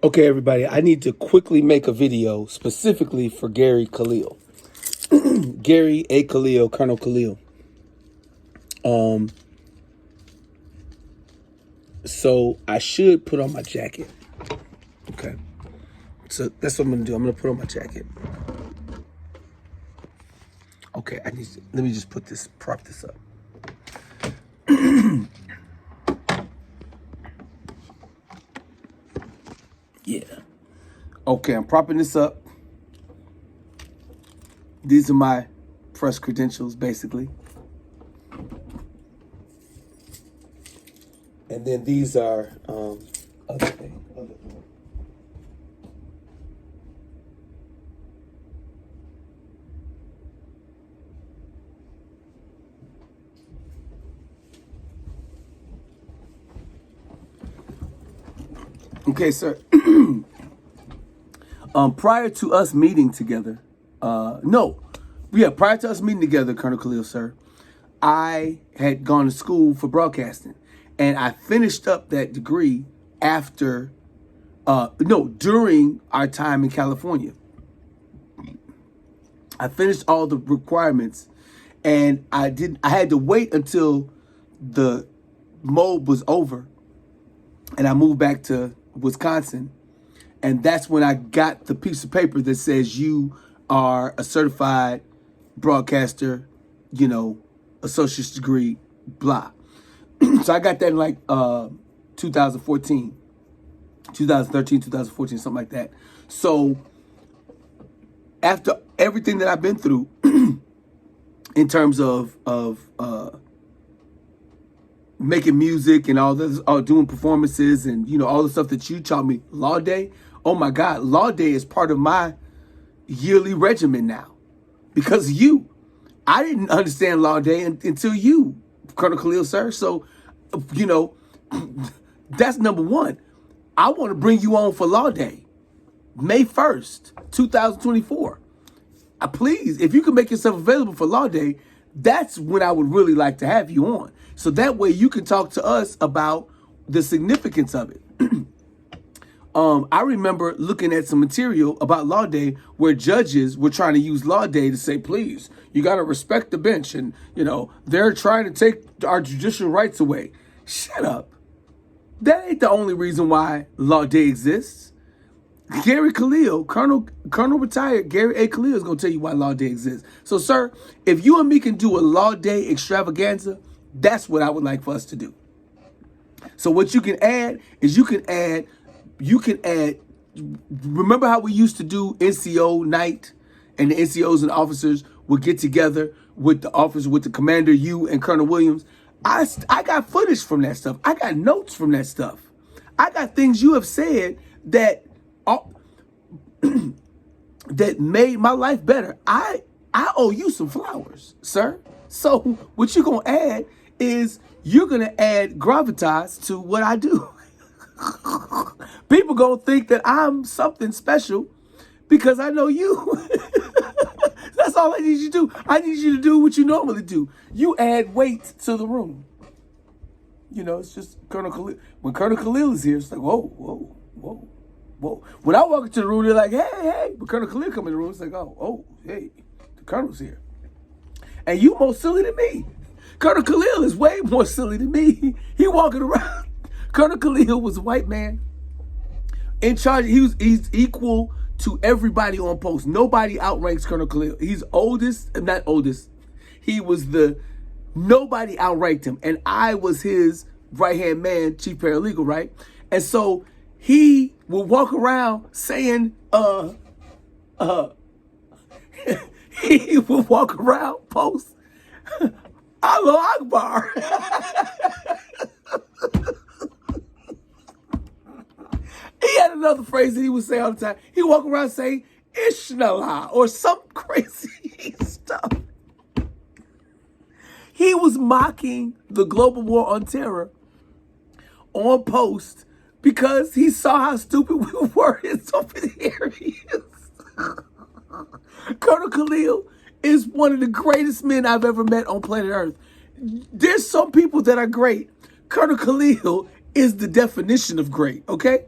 Okay, everybody, I need to quickly make a video specifically for Gary KHALIL. Gary A. KHALIL, Colonel KHALIL. So I should put on my jacket. Okay. So that's what I'm gonna do. I'm gonna put on my jacket. Okay, let me just prop this up. Yeah. Okay, I'm propping this up. These are my press credentials, basically. And then these are other things. Okay, sir. Prior to us meeting together, prior to us meeting together, Colonel KHALIL, sir, I had gone to school for broadcasting, and I finished up that degree during our time in California. I finished all the requirements, and I had to wait until the mold was over, and I moved back to Wisconsin. And that's when I got the piece of paper that says you are a certified broadcaster, associate's degree, blah. So I got that in like 2013, 2014, something like that. So after everything that I've been through in terms of making music and all this, doing performances and, all the stuff that you taught me, Law Day. Oh my God, Law Day is part of my yearly regimen now because of you. I didn't understand Law Day until you, Colonel KHALIL, sir. So, that's number one. I want to bring you on for Law Day, May 1st, 2024. Please, if you can make yourself available for Law Day, that's when I would really like to have you on. So that way you can talk to us about the significance of it. I remember looking at some material about Law Day where judges were trying to use Law Day to say, please, you got to respect the bench. And, they're trying to take our judicial rights away. Shut up. That ain't the only reason why Law Day exists. Gary KHALIL, Colonel retired Gary A. KHALIL is going to tell you why Law Day exists. So, sir, if you and me can do a Law Day extravaganza, that's what I would like for us to do. So what you can add is you can add, remember how we used to do NCO night and the NCOs and officers would get together with the officers, with the commander, you and Colonel Williams. I got footage from that stuff. I got notes from that stuff. I got things you have said that that made my life better. I owe you some flowers, sir. So what you're going to add is you're going to add gravitas to what I do. People going to think that I'm something special because I know you. That's all I need you to do. I need you to do what you normally do. You add weight to the room. It's just Colonel KHALIL. When Colonel KHALIL is here, it's like, whoa, whoa, whoa, whoa. When I walk into the room, they're like, hey, hey. But Colonel KHALIL come in the room, it's like, oh, hey, the Colonel's here. And you more silly than me. Colonel KHALIL is way more silly than me. He walking around. Colonel KHALIL was a white man in charge. He's equal to everybody on post. Nobody outranks Colonel KHALIL. He's not oldest. Nobody outranked him. And I was his right-hand man, chief paralegal, right? And so he would walk around saying, he would walk around post, Allah Akbar. He had another phrase that he would say all the time. He walk around saying Ishnallah or some crazy stuff. He was mocking the global war on terror on post because he saw how stupid we were in so many areas. Colonel KHALIL is one of the greatest men I've ever met on planet Earth. There's some people that are great. Colonel KHALIL is the definition of great, okay?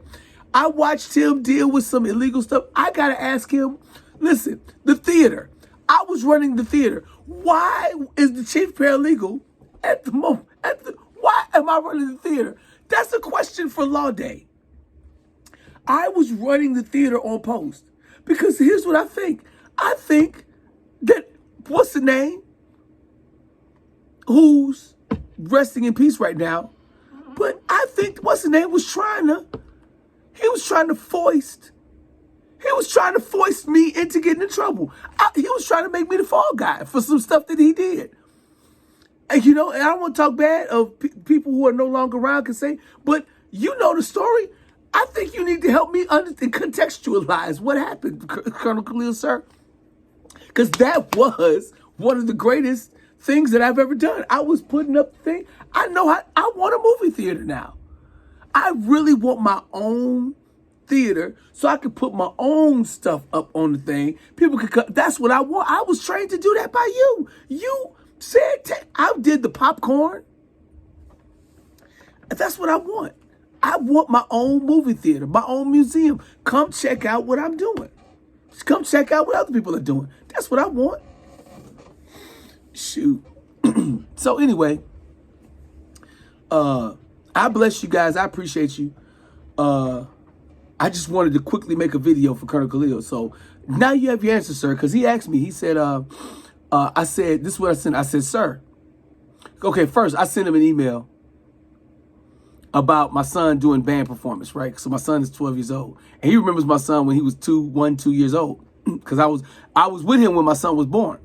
I watched him deal with some illegal stuff. I got to ask him, listen, the theater. I was running the theater. Why is the chief paralegal at the moment? Why am I running the theater? That's a question for Law Day. I was running the theater on post because here's what I think. I think that, what's the name? Who's resting in peace right now. But I think what's the name was trying to foist me into getting in trouble. He was trying to make me the fall guy for some stuff that he did. And and I don't want to talk bad of people who are no longer around can say, but you know the story. I think you need to help me understand, contextualize what happened, Colonel KHALIL, sir. Because that was one of the greatest things that I've ever done. I was putting up the thing. I want a movie theater now. I really want my own theater so I can put my own stuff up on the thing. People could come. That's what I want. I was trained to do that by you. You said, I did the popcorn. That's what I want. I want my own movie theater, my own museum. Come check out what I'm doing. Just come check out what other people are doing. That's what I want. Shoot. So anyway, I bless you guys. I appreciate you. I just wanted to quickly make a video for Colonel KHALIL. So now you have your answer, sir. Because he asked me, he said, I said, this is what I sent. I said, sir. Okay, first, I sent him an email about my son doing band performance, right? So my son is 12 years old. And he remembers my son when he was 2 years old. Because I was with him when my son was born.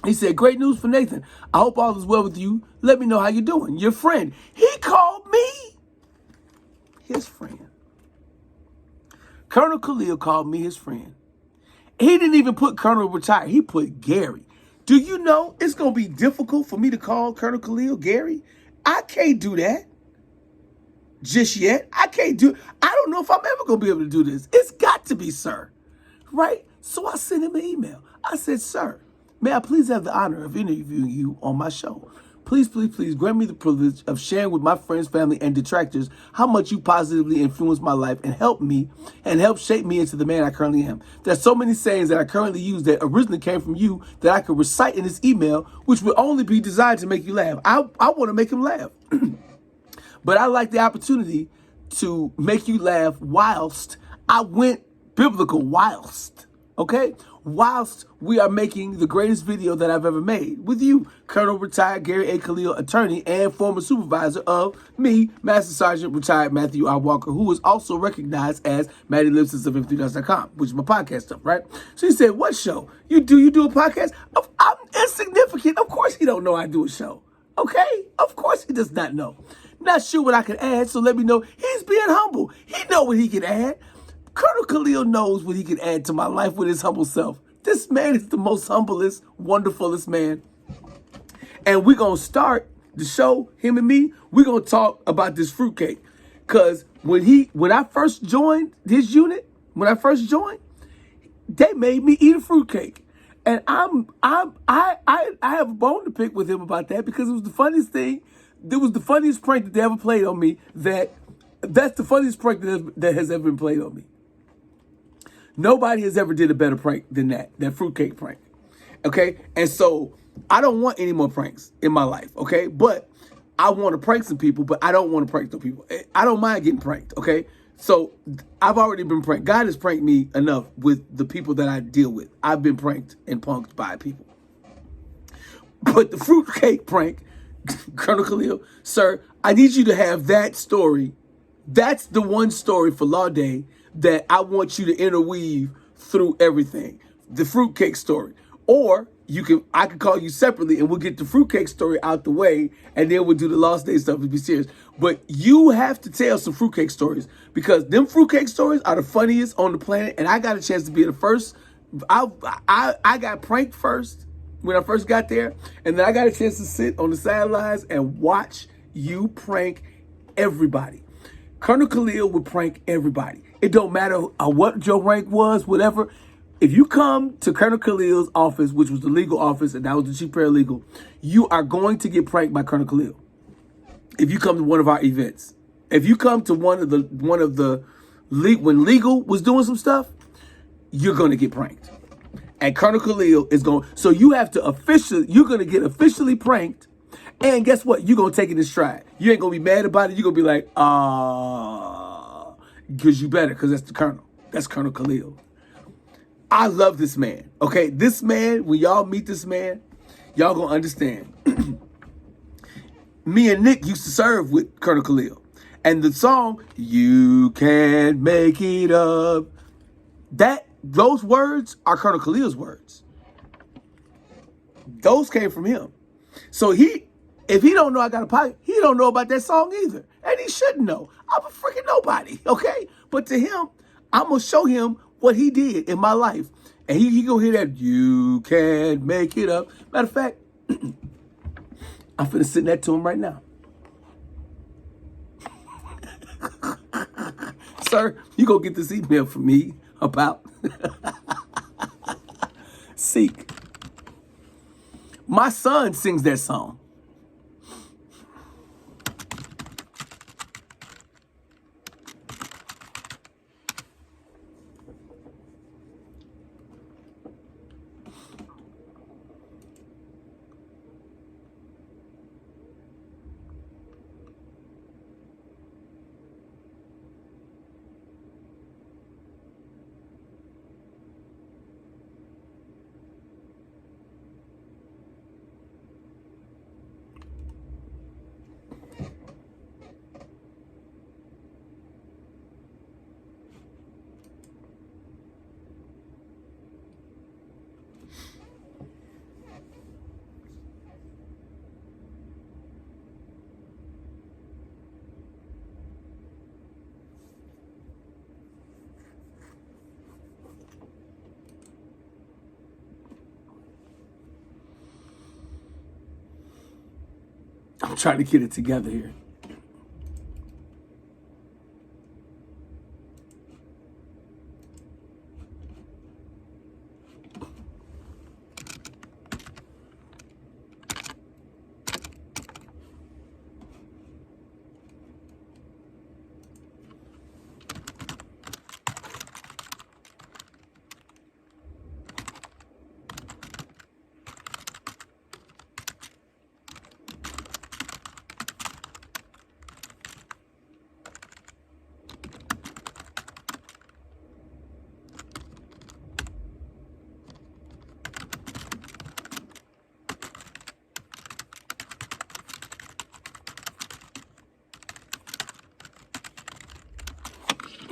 He said, great news for Nathan. I hope all is well with you. Let me know how you're doing. Your friend. He called me his friend. Colonel KHALIL called me his friend. He didn't even put Colonel retired. He put Gary. Do you know it's going to be difficult for me to call Colonel KHALIL Gary? I can't do that just yet. I don't know if I'm ever going to be able to do this. It's got to be sir, right? So I sent him an email. I said, sir, may I please have the honor of interviewing you on my show? Please, please, please grant me the privilege of sharing with my friends, family, and detractors how much you positively influenced my life and helped shape me into the man I currently am. There's so many sayings that I currently use that originally came from you that I could recite in this email, which would only be designed to make you laugh. I want to make him laugh. But I like the opportunity to make you laugh whilst I went biblical, okay? Whilst we are making the greatest video that I've ever made with you, Colonel retired Gary A. KHALIL, attorney and former supervisor of me, Master Sergeant retired Matthew R. Walker, who is also recognized as Matty Lipsons of F3.com, which is my podcast stuff, right? So he said, what show? You do a podcast? I'm insignificant. Of course he don't know I do a show, okay? Of course he does not know. Not sure what I can add, so let me know. He's being humble. He know what he can add. Colonel KHALIL knows what he can add to my life with his humble self. This man is the most humblest, wonderfulest man. And we're going to start the show, him and me, we're going to talk about this fruitcake. Because when I first joined his unit, they made me eat a fruitcake. And I have a bone to pick with him about that because it was the funniest thing. It was the funniest prank that they ever played on me. That's the funniest prank that has ever been played on me. Nobody has ever did a better prank than that fruitcake prank, okay? And so I don't want any more pranks in my life, okay? But I want to prank some people, but I don't want to prank some people. I don't mind getting pranked, okay? So I've already been pranked. God has pranked me enough with the people that I deal with. I've been pranked and punked by people. But the fruitcake prank, Colonel KHALIL, sir, I need you to have that story. That's the one story for Law Day that I want you to interweave through everything. The fruitcake story. Or I can call you separately and we'll get the fruitcake story out the way and then we'll do the Lost Day stuff to be serious. But you have to tell some fruitcake stories because them fruitcake stories are the funniest on the planet and I got a chance to be the first. I got pranked first when I first got there and then I got a chance to sit on the sidelines and watch you prank everybody. Colonel KHALIL would prank everybody. It don't matter what your rank was, whatever. If you come to Colonel KHALIL's office, which was the legal office, and that was the chief paralegal, you are going to get pranked by Colonel KHALIL. If you come to one of our events, if you come to one of the when Legal was doing some stuff, you're going to get pranked. And Colonel Khalil is going, so you have to you're going to get officially pranked. And guess what? You're going to take it in stride. You ain't going to be mad about it. You're going to be like, because you better, because that's the Colonel. That's Colonel Khalil. I love this man. Okay, this man, when y'all meet this man, y'all going to understand. Me and Nick used to serve with Colonel Khalil. And the song, "You Can't Make It Up," those words are Colonel Khalil's words. Those came from him. So if he don't know I got a pocket, he don't know about that song either. And he shouldn't know. I'm a freaking nobody, okay? But to him, I'm going to show him what he did in my life. And he going to hear that, "You can't make it up." Matter of fact, I'm finna send that to him right now. Sir, you go get this email from me about Seek. My son sings that song. I'm trying to get it together here.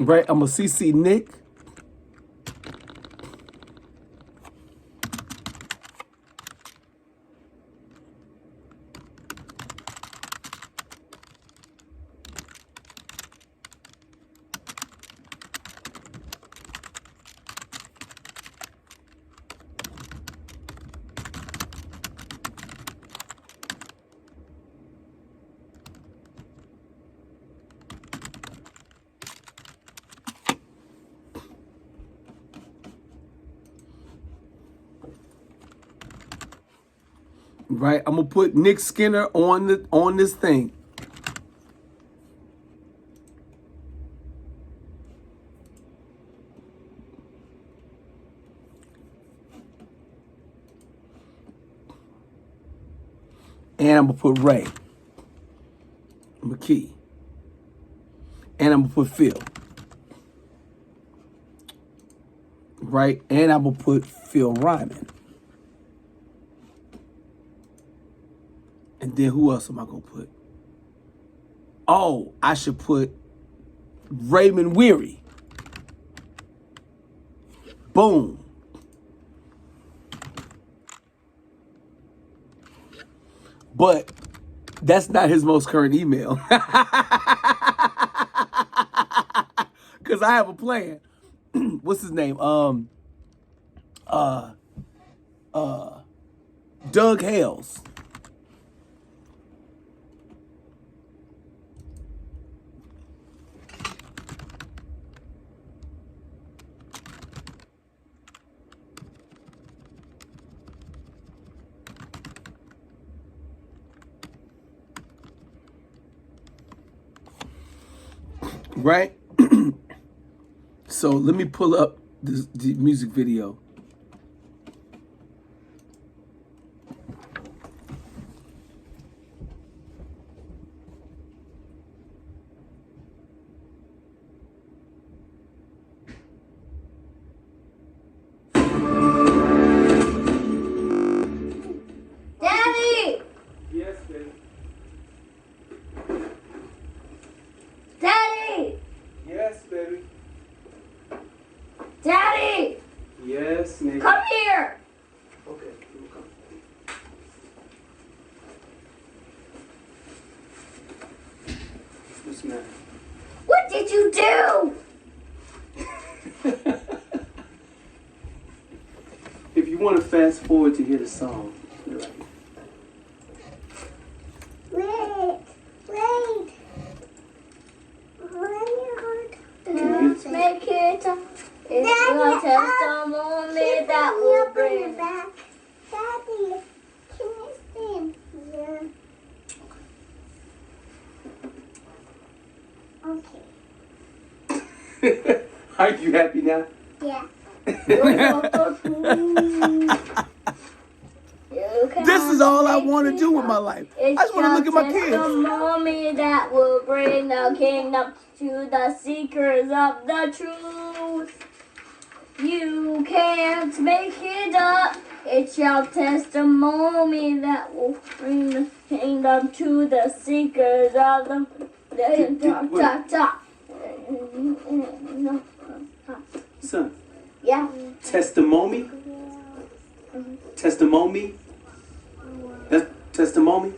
Right, I'm going to CC Nick. Right, I'm gonna put Nick Skinner on this thing. And I'm gonna put Ray McKee. And I'm gonna put Phil. Right, and I'm gonna put Phil Ryman. And then who else am I gonna put? Oh, I should put Raymond Weary. Boom. But that's not his most current email. Because I have a plan. What's his name? Doug Hales. Right? So let me pull up the music video. Daddy! Yes, baby. Daddy! Yes, baby. Daddy! Yes, nigga. Come here! Okay, here we come. What's the matter? What did you do? If you want to fast forward to hear the song, put it right here. Let's make it up. It's your testimony that will bring back. Daddy, can you sing? Yeah. Okay. Are you happy now? Yeah. This is all I want to do with my life. I just want to look at my kids. Testimony that will bring the kingdom to the seekers of the truth. You can't make it up. It's your testimony that will bring the kingdom to the seekers of the Son, Yeah. testimony? Testimony? That's testimony?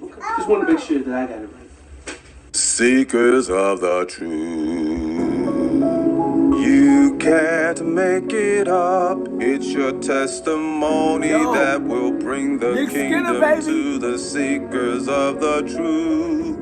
Okay. Just want to make sure that I got it right. Seekers of the truth. You can't make it up. It's your testimony Yo. that will bring the Nick Skinner, kingdom baby. to the seekers of the truth.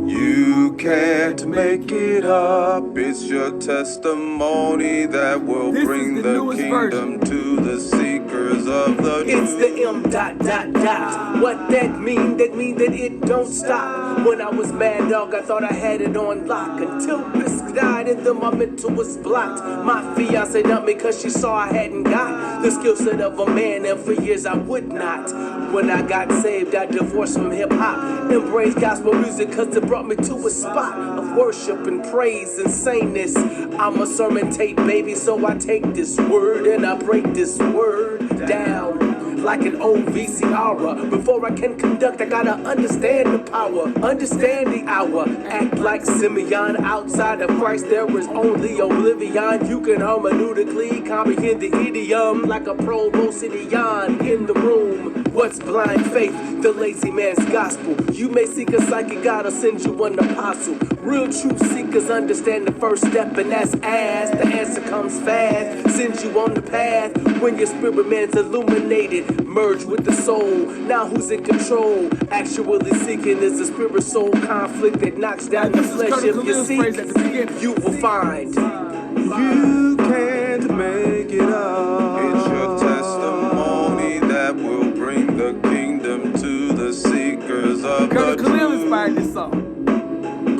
You can't make it up. It's your testimony that will This is bring the the newest kingdom to the seekers of the truth. It's the M dot dot dot. What that mean? That mean that it don't stop. When I was mad dog, I thought I had it on lock. Until Risk died and then my mental was blocked. My fiance dumped me cause she saw I hadn't got the skill set of a man, and for years I would not. When I got saved, I divorced from hip hop. Embraced gospel music cause it brought me to a spot of worship and praise and sameness. I'm a sermon tape baby, so I take this word and I break this word down like an old VCR. Before I can conduct, I gotta understand the power, understand the hour. Act like Simeon. Outside of Christ, there is only oblivion. You can hermeneutically comprehend the idiom like a pro Rosinian in the room. What's blind faith? The lazy man's gospel. You may seek a psychic God or send you an apostle. Real truth seekers understand the first step, and that's ask. The answer comes fast, sends you on the path. When your spirit man's illuminated, merge with the soul. Now who's in control? Actually seeking is a spirit soul conflict that knocks down the flesh. If you seek, you will find. You can't make it up. It's your testimony that will bring the kingdom to the seekers of the KHALIL truth. inspired this song.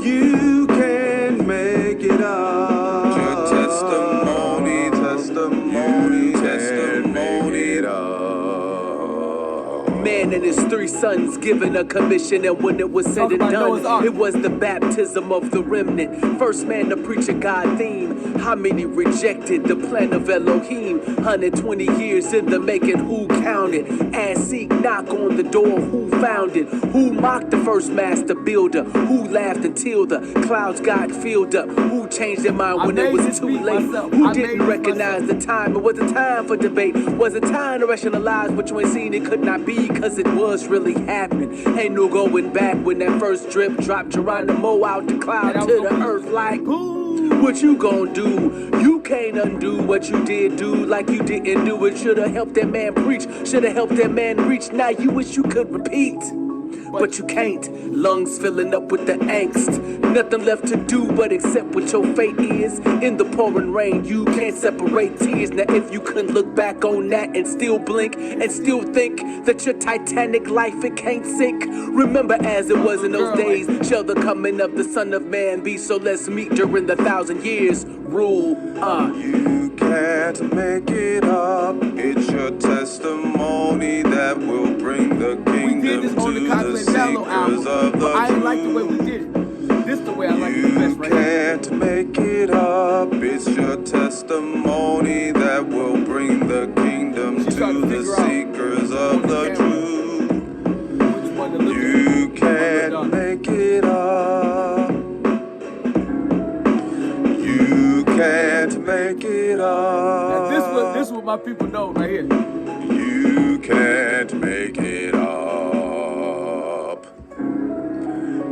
You can't make it up. Your testimony, testimony, it up. Man and his three sons given a commission, and when it was said and done, it was the baptism of the remnant. First man to preach a God theme. How many rejected the plan of Elohim? 120 years in the making, who counted? Ask, seek, knock on the door, who found it? Who mocked the first master builder? Who laughed until the clouds got filled up? Who changed their mind when it was too late? Who didn't recognize the time? It was a time for debate. Was a time to rationalize what you ain't seen? It could not be, cause it was really happening. Ain't no going back when that first drip dropped Geronimo out the cloud to the earth like, what you gon' do? You can't undo what you did do, like you didn't do it. Should've helped that man preach, should've helped that man reach. Now you wish you could repeat. but you can't. Lungs filling up with the angst. Nothing left to do but accept what your fate is. In the pouring rain, you can't separate tears. Now if you couldn't look back on that and still blink and still think that your Titanic life, it can't sink. Remember as it was in those days, shall the coming of the Son of Man be. So let's meet during the 1,000 years rule. You can't make it up. It's your testimony that will bring the We did kingdom this on the to the Conklin Download seekers album, of the but I ain't like the way we truth. did it. This the way I like it the You best right here. can't make it up. It's your testimony that will bring the kingdom She's trying to to the figure out seekers on of the the camera truth. which one to look You at. can't make it up. You can't make it Now up. this what my people know right here. You can't make it up.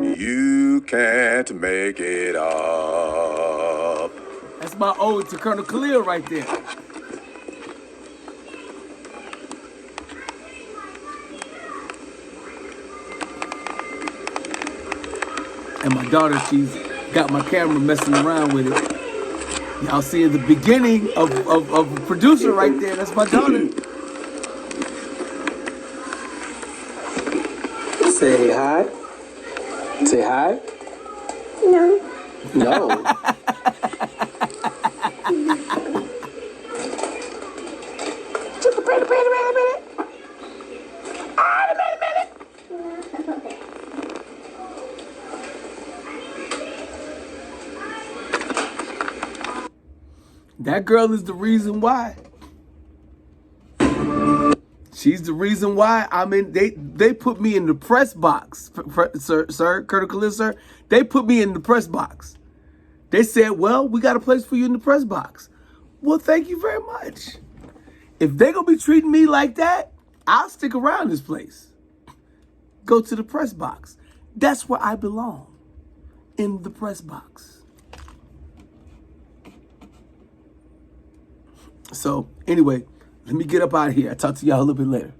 You can't make it up. That's my ode to Colonel Khalil right there. And my daughter, she's got my camera messing around with it. Y'all see the beginning of a producer right there. That's my daughter. Say hi. Say hi. No. No. That girl is the reason why. She's the reason why I'm in. They put me in the press box, sir, Colonel Khalil, sir. They put me in the press box. They said, "Well, we got a place for you in the press box." Well, thank you very much. If they gonna be treating me like that, I'll stick around this place. Go to the press box. That's where I belong, in the press box. So anyway, let me get up out of here. I'll talk to y'all a little bit later.